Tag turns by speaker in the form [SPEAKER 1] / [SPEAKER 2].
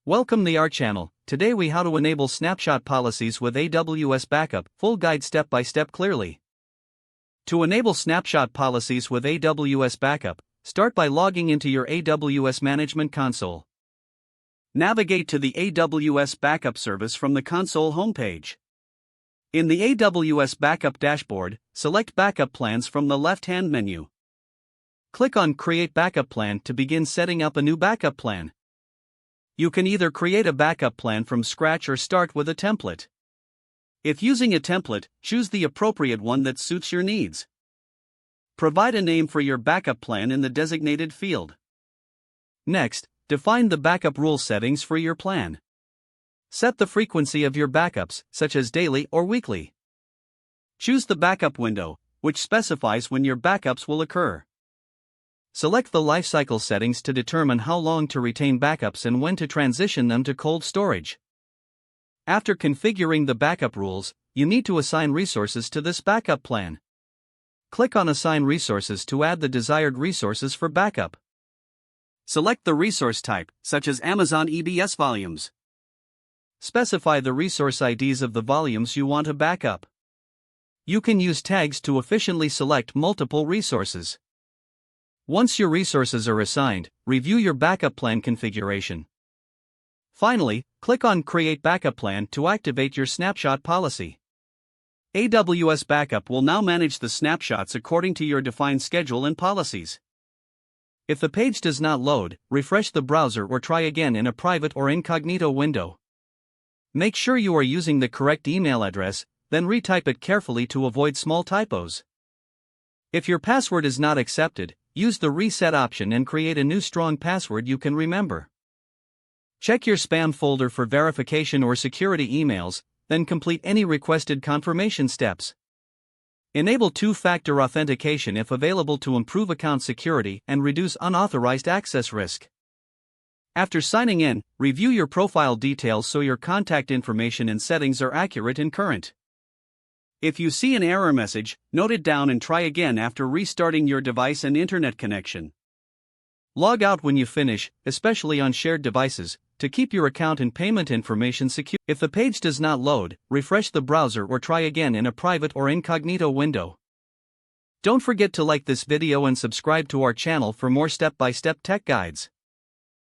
[SPEAKER 1] Welcome to our channel. Today we how to enable snapshot policies with AWS Backup, full guide step by step clearly. To enable snapshot policies with AWS Backup, start by logging into your AWS Management Console. Navigate to the AWS Backup service from the console homepage. In the AWS Backup dashboard, select Backup Plans from the left-hand menu. Click on Create Backup Plan to begin setting up a new backup plan. You can either create a backup plan from scratch or start with a template. If using a template, choose the appropriate one that suits your needs. Provide a name for your backup plan in the designated field. Next, define the backup rule settings for your plan. Set the frequency of your backups, such as daily or weekly. Choose the backup window, which specifies when your backups will occur. Select the lifecycle settings to determine how long to retain backups and when to transition them to cold storage. After configuring the backup rules, you need to assign resources to this backup plan. Click on Assign Resources to add the desired resources for backup. Select the resource type, such as Amazon EBS volumes. Specify the resource IDs of the volumes you want to backup. You can use tags to efficiently select multiple resources. Once your resources are assigned, review your backup plan configuration. Finally, click on Create Backup Plan to activate your snapshot policy. AWS Backup will now manage the snapshots according to your defined schedule and policies. If the page does not load, refresh the browser or try again in a private or incognito window. Make sure you are using the correct email address, then retype it carefully to avoid small typos. If your password is not accepted, use the reset option and create a new strong password you can remember. Check your spam folder for verification or security emails, then complete any requested confirmation steps. Enable two-factor authentication if available to improve account security and reduce unauthorized access risk. After signing in, review your profile details so your contact information and settings are accurate and current. If you see an error message, note it down and try again after restarting your device and internet connection. Log out when you finish, especially on shared devices, to keep your account and payment information secure. If the page does not load, refresh the browser or try again in a private or incognito window. Don't forget to like this video and subscribe to our channel for more step-by-step tech guides.